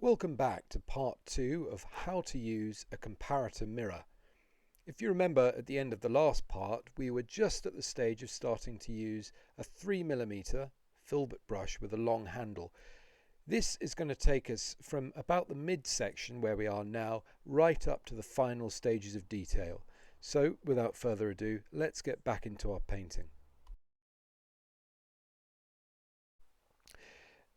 Welcome back to part 2 of how to use a comparator mirror. If you remember at the end of the last part, we were just at the stage of starting to use a 3mm filbert brush with a long handle. This is going to take us from about the midsection where we are now right up to the final stages of detail. So without further ado, let's get back into our painting.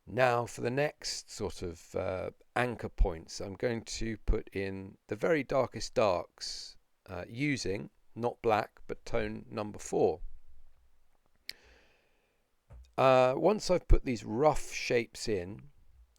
Now for the next sort of anchor points, I'm going to put in the very darkest darks using not black but tone number 4. Once I've put these rough shapes in,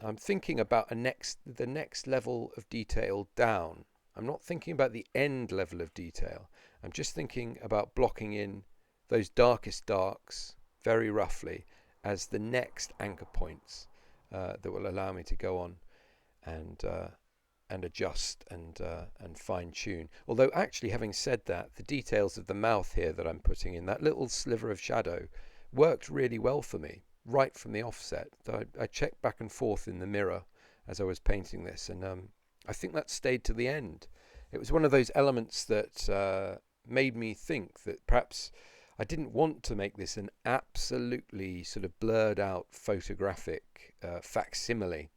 I'm thinking about the next level of detail down. I'm not thinking about the end level of detail. I'm just thinking about blocking in those darkest darks very roughly as the next anchor points that will allow me to go on and adjust and fine tune. Although actually, having said that, the details of the mouth here that I'm putting in, that little sliver of shadow, worked really well for me right from the offset. I checked back and forth in the mirror as I was painting this, and I think that stayed to the end. It was one of those elements that made me think that perhaps I didn't want to make this an absolutely sort of blurred out photographic facsimile.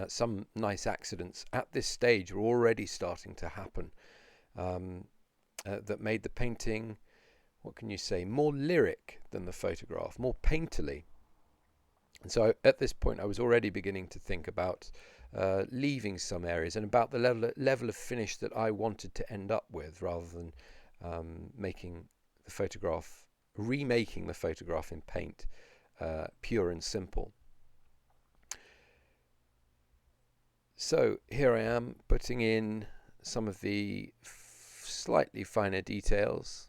Some nice accidents at this stage were already starting to happen that made the painting, what can you say, more lyric than the photograph, more painterly. And so at this point I was already beginning to think about leaving some areas and about the level of finish that I wanted to end up with, rather than remaking the photograph in paint, pure and simple. So here I am putting in some of the slightly finer details.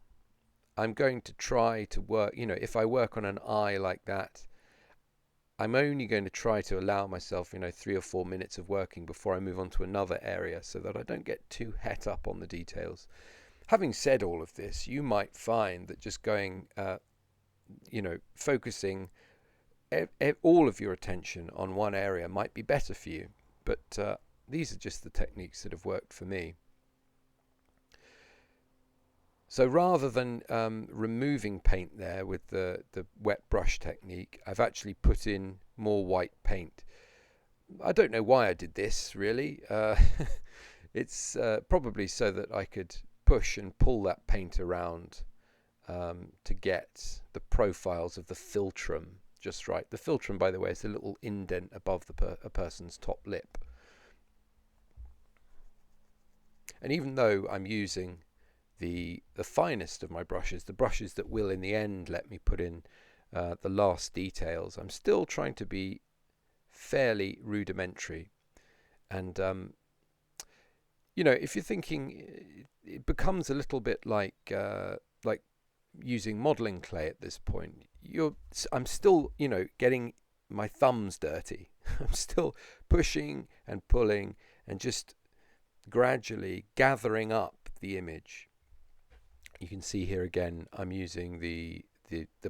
I'm going to try to work, if I work on an eye like that, I'm only going to try to allow myself, 3 or 4 minutes of working before I move on to another area, so that I don't get too het up on the details. Having said all of this, you might find that just going, focusing all of your attention on one area might be better for you. But these are just the techniques that have worked for me. So rather than removing paint there with the wet brush technique, I've actually put in more white paint. I don't know why I did this, really. It's probably so that I could push and pull that paint around to get the profiles of the philtrum just right. The philtrum, by the way, is a little indent above a person's top lip. And even though I'm using the finest of my brushes, the brushes that will in the end let me put in the last details, I'm still trying to be fairly rudimentary. And if you're thinking, it becomes a little bit like using modeling clay at this point. I'm still, getting my thumbs dirty. I'm still pushing and pulling and just gradually gathering up the image. You can see here again, I'm using the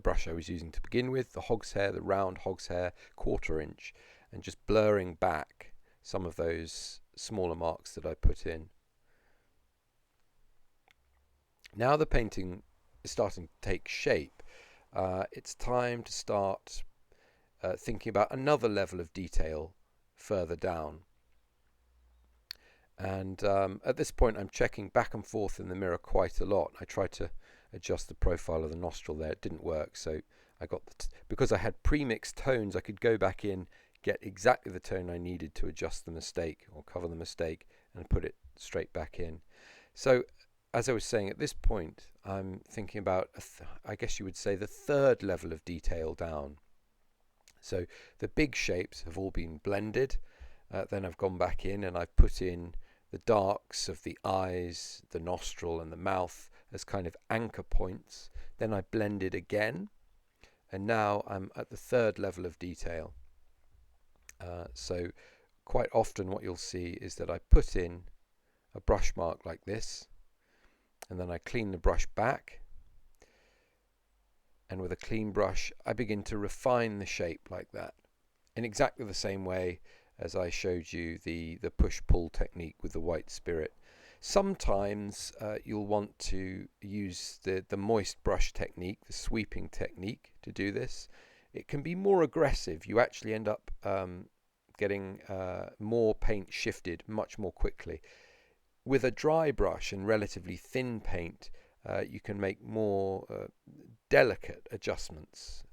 brush I was using to begin with, the hogshair, the round hogshair, 1/4 inch, and just blurring back some of those smaller marks that I put in. Now the painting is starting to take shape. It's time to start thinking about another level of detail further down. And at this point I'm checking back and forth in the mirror quite a lot. I tried to adjust the profile of the nostril there. It didn't work, so I got because I had pre-mixed tones, I could go back in, get exactly the tone I needed to adjust the mistake or cover the mistake, and put it straight back in. So as I was saying, at this point I'm thinking about I guess you would say the third level of detail down. So the big shapes have all been blended. Then I've gone back in and I've put in the darks of the eyes, the nostril and the mouth as kind of anchor points. Then I blended again, and now I'm at the third level of detail. So quite often what you'll see is that I put in a brush mark like this, and then I clean the brush back, and with a clean brush I begin to refine the shape like that, in exactly the same way as I showed you the push-pull technique with the white spirit. Sometimes you'll want to use the moist brush technique, the sweeping technique, to do this. It can be more aggressive. You actually end up getting more paint shifted much more quickly. With a dry brush and relatively thin paint, you can make more delicate adjustments.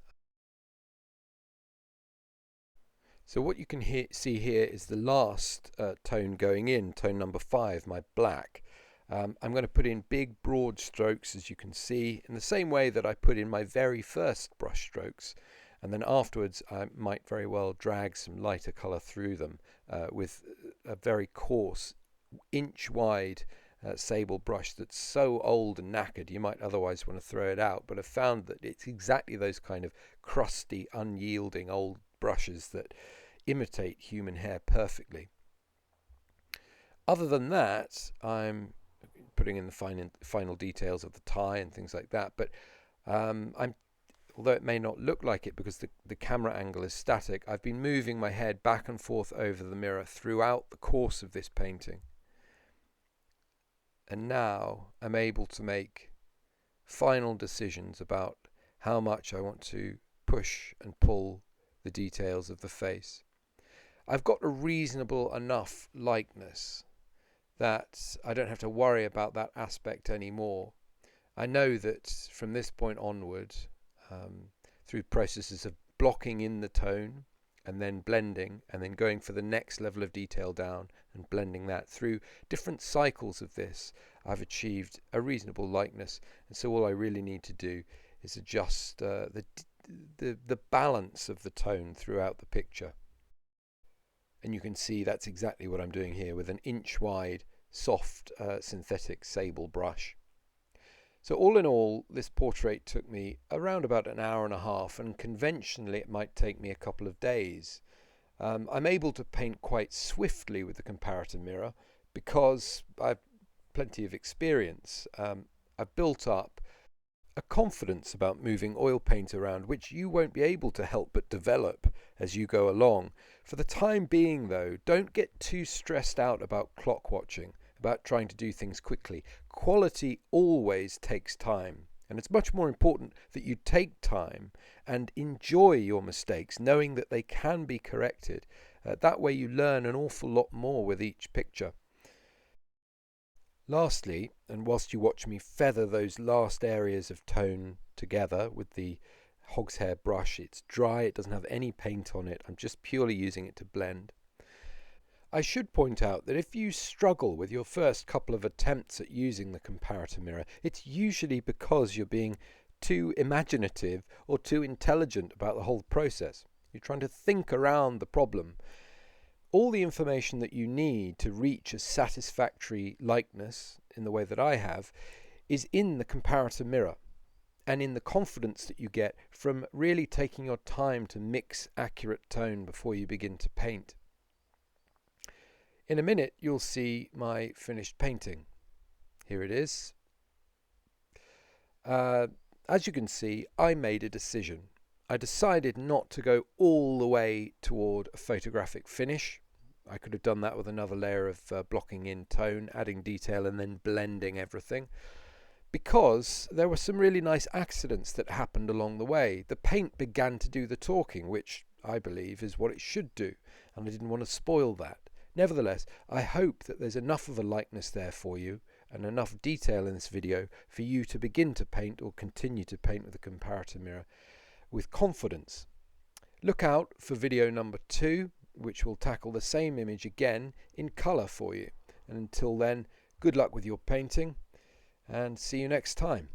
So what you can see here is the last tone going in, tone number 5, my black. I'm going to put in big broad strokes, as you can see, in the same way that I put in my very first brush strokes, and then afterwards I might very well drag some lighter colour through them with a very coarse, inch-wide sable brush that's so old and knackered you might otherwise want to throw it out, but I've found that it's exactly those kind of crusty, unyielding old brushes that imitate human hair perfectly. Other than that, I'm putting in the final details of the tie and things like that, but although it may not look like it because the camera angle is static, I've been moving my head back and forth over the mirror throughout the course of this painting. And now I'm able to make final decisions about how much I want to push and pull the details of the face. I've got a reasonable enough likeness that I don't have to worry about that aspect anymore. I know that from this point onward, through processes of blocking in the tone and then blending and then going for the next level of detail down and blending that through different cycles of this, I've achieved a reasonable likeness, and so all I really need to do is adjust the balance of the tone throughout the picture. And you can see that's exactly what I'm doing here with an inch-wide soft synthetic sable brush. So all in all, this portrait took me around about an hour and a half, and conventionally it might take me a couple of days. I'm able to paint quite swiftly with the comparator mirror because I've plenty of experience. I've built up a confidence about moving oil paint around, which you won't be able to help but develop as you go along. For the time being, though, don't get too stressed out about clock watching, about trying to do things quickly. Quality always takes time, and it's much more important that you take time and enjoy your mistakes, knowing that they can be corrected. That way you learn an awful lot more with each picture. Lastly, and whilst you watch me feather those last areas of tone together with the hog's hair brush, it's dry, it doesn't have any paint on it, I'm just purely using it to blend. I should point out that if you struggle with your first couple of attempts at using the comparator mirror, it's usually because you're being too imaginative or too intelligent about the whole process. You're trying to think around the problem. All the information that you need to reach a satisfactory likeness in the way that I have is in the comparator mirror and in the confidence that you get from really taking your time to mix accurate tone before you begin to paint. In a minute you'll see my finished painting. Here it is. As you can see, I made a decision. I decided not to go all the way toward a photographic finish. I could have done that with another layer of blocking in tone, adding detail and then blending everything, because there were some really nice accidents that happened along the way. The paint began to do the talking, which I believe is what it should do, and I didn't want to spoil that. Nevertheless, I hope that there's enough of a likeness there for you and enough detail in this video for you to begin to paint or continue to paint with the comparator mirror with confidence. Look out for video number 2, which will tackle the same image again in colour for you. And until then, good luck with your painting and see you next time.